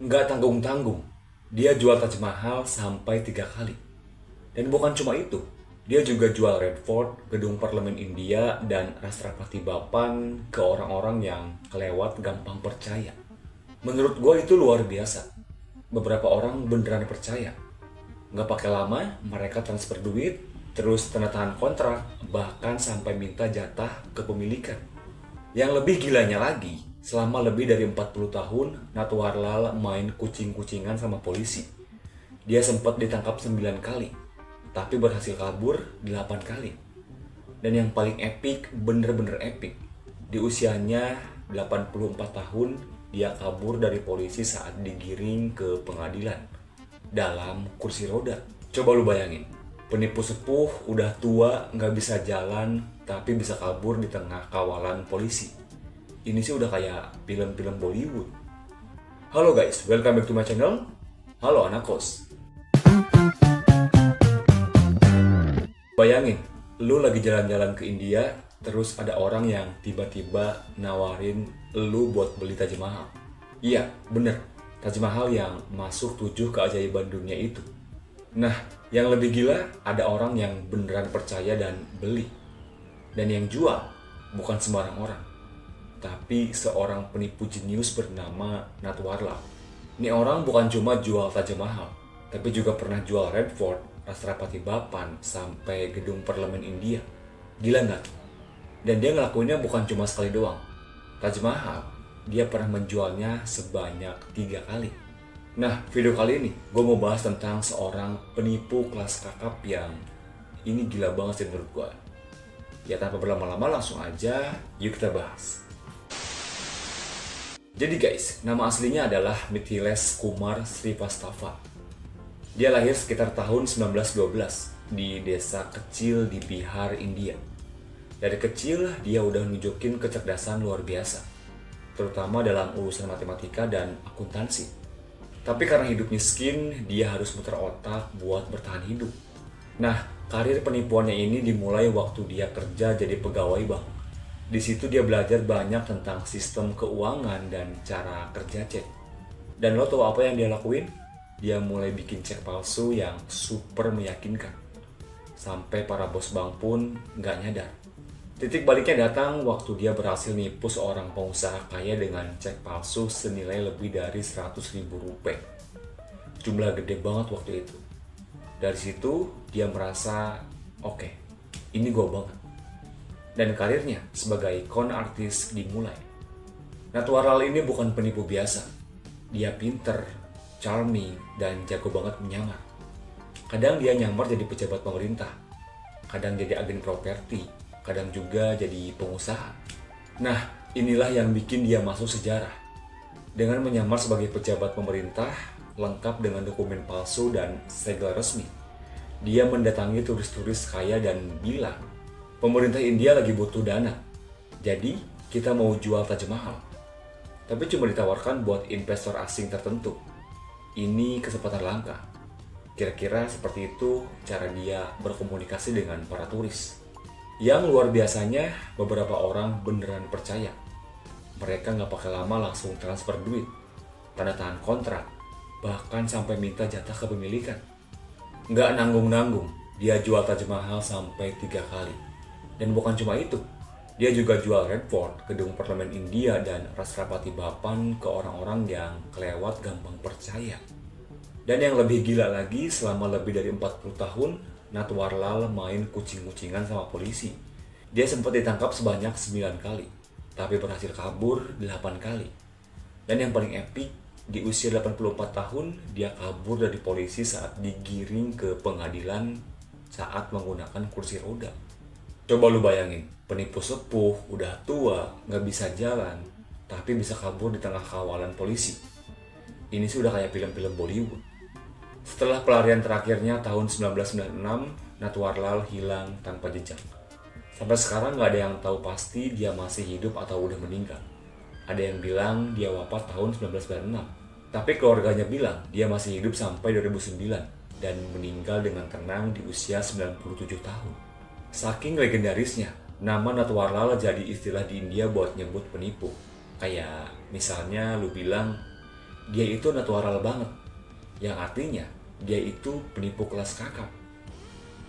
Nggak tanggung-tanggung, dia jual Taj Mahal sampai 3 kali. Dan bukan cuma itu, dia juga jual Red Fort, gedung parlemen India, dan Rashtrapati Bhavan ke orang-orang yang kelewat gampang percaya. Menurut gue itu luar biasa. Beberapa orang beneran percaya. Nggak pakai lama, mereka transfer duit, terus tanda tangan kontrak, bahkan sampai minta jatah kepemilikan. Yang lebih gilanya lagi, selama lebih dari 40 tahun, Natwarlal main kucing-kucingan sama polisi. Dia sempat ditangkap 9 kali, tapi berhasil kabur 8 kali. Dan yang paling epic, bener-bener epic, di usianya 84 tahun, dia kabur dari polisi saat digiring ke pengadilan dalam kursi roda. Coba lu bayangin, penipu sepuh, udah tua, nggak bisa jalan, tapi bisa kabur di tengah kawalan polisi. Ini sih udah kayak film-film Bollywood. Halo guys, welcome back to my channel. Halo anak kos. Bayangin, lu lagi jalan-jalan ke India, terus ada orang yang tiba-tiba nawarin lu buat beli Taj Mahal. Iya, bener, Taj Mahal yang masuk 7 keajaiban dunia itu. Nah, yang lebih gila, ada orang yang beneran percaya dan beli. Dan yang jual, bukan sembarang orang, tapi seorang penipu jenius bernama Natwarlal. Ini orang bukan cuma jual Taj Mahal, tapi juga pernah jual Red Fort, Rashtrapati Bhavan, sampai gedung parlemen India. Gila nggak? Dan dia ngelakuinnya bukan cuma sekali doang. Taj Mahal, dia pernah menjualnya sebanyak 3 kali. Nah, video kali ini gue mau bahas tentang seorang penipu kelas kakap yang ini gila banget sih menurut gue. Ya tanpa berlama-lama langsung aja, yuk kita bahas. Jadi guys, nama aslinya adalah Mithilesh Kumar Srivastava. Dia lahir sekitar tahun 1912 di desa kecil di Bihar, India. Dari kecil dia udah nunjukin kecerdasan luar biasa, terutama dalam urusan matematika dan akuntansi. Tapi karena hidup miskin, dia harus muter otak buat bertahan hidup. Nah, karir penipuannya ini dimulai waktu dia kerja jadi pegawai bank. Di situ dia belajar banyak tentang sistem keuangan dan cara kerja cek. Dan lo tau apa yang dia lakuin? Dia mulai bikin cek palsu yang super meyakinkan. Sampai para bos bank pun nggak nyadar. Titik baliknya datang waktu dia berhasil nipu seorang pengusaha kaya dengan cek palsu senilai lebih dari 100.000 rupiah. Jumlah gede banget waktu itu. Dari situ dia merasa, oke, ini gue banget. Dan karirnya sebagai con artist dimulai. Natwarlal ini bukan penipu biasa. Dia pinter, charming, dan jago banget menyamar. Kadang dia nyamar jadi pejabat pemerintah, kadang jadi agen properti, kadang juga jadi pengusaha. Nah, inilah yang bikin dia masuk sejarah. Dengan menyamar sebagai pejabat pemerintah, lengkap dengan dokumen palsu dan segel resmi, dia mendatangi turis-turis kaya dan bilang, pemerintah India lagi butuh dana, jadi kita mau jual Taj Mahal. Tapi cuma ditawarkan buat investor asing tertentu. Ini kesempatan langka. Kira-kira seperti itu cara dia berkomunikasi dengan para turis. Yang luar biasanya, beberapa orang beneran percaya. Mereka nggak pakai lama langsung transfer duit, tanda tangan kontrak, bahkan sampai minta jatah kepemilikan. Nggak nanggung-nanggung, dia jual Taj Mahal sampai 3 kali. Dan bukan cuma itu, dia juga jual Red Fort, gedung parlemen India, dan Rashtrapati Bhavan ke orang-orang yang kelewat gampang percaya. Dan yang lebih gila lagi, selama lebih dari 40 tahun, Natwarlal main kucing-kucingan sama polisi. Dia sempat ditangkap sebanyak 9 kali, tapi berhasil kabur 8 kali. Dan yang paling epic, di usia 84 tahun, dia kabur dari polisi saat digiring ke pengadilan saat menggunakan kursi roda. Coba lu bayangin, penipu sepuh, udah tua, nggak bisa jalan, tapi bisa kabur di tengah kawalan polisi. Ini sih udah kayak film-film Bollywood. Setelah pelarian terakhirnya tahun 1996, Natwarlal hilang tanpa jejak. Sampai sekarang nggak ada yang tahu pasti dia masih hidup atau udah meninggal. Ada yang bilang dia wafat tahun 1996, tapi keluarganya bilang dia masih hidup sampai 2009 dan meninggal dengan tenang di usia 97 tahun. Saking legendarisnya, nama Natwarlal jadi istilah di India buat nyebut penipu. Kayak misalnya lu bilang, dia itu natural banget, yang artinya dia itu penipu kelas kakap.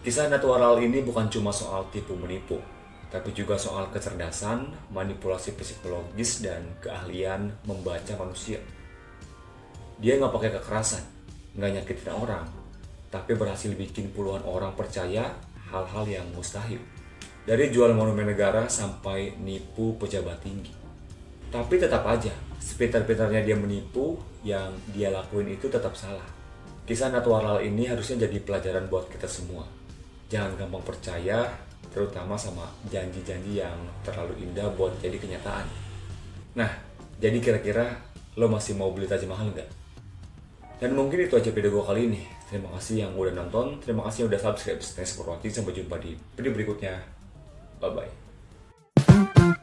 Kisah natural ini bukan cuma soal tipu menipu, tapi juga soal kecerdasan, manipulasi psikologis, dan keahlian membaca manusia. Dia nggak pakai kekerasan, nggak nyakitin orang, tapi berhasil bikin puluhan orang percaya hal-hal yang mustahil. Dari jual monumen negara sampai nipu pejabat tinggi. Tapi tetap aja, sepintar-pintarnya dia menipu, yang dia lakuin itu tetap salah. Kisah natural ini harusnya jadi pelajaran buat kita semua. Jangan gampang percaya, terutama sama janji-janji yang terlalu indah buat jadi kenyataan. Nah, jadi kira-kira lo masih mau beli Taj Mahal nggak? Dan mungkin itu aja video gue kali ini. Terima kasih yang udah nonton, terima kasih yang udah subscribe. Thanks for watching, sampai jumpa di video berikutnya. Bye-bye.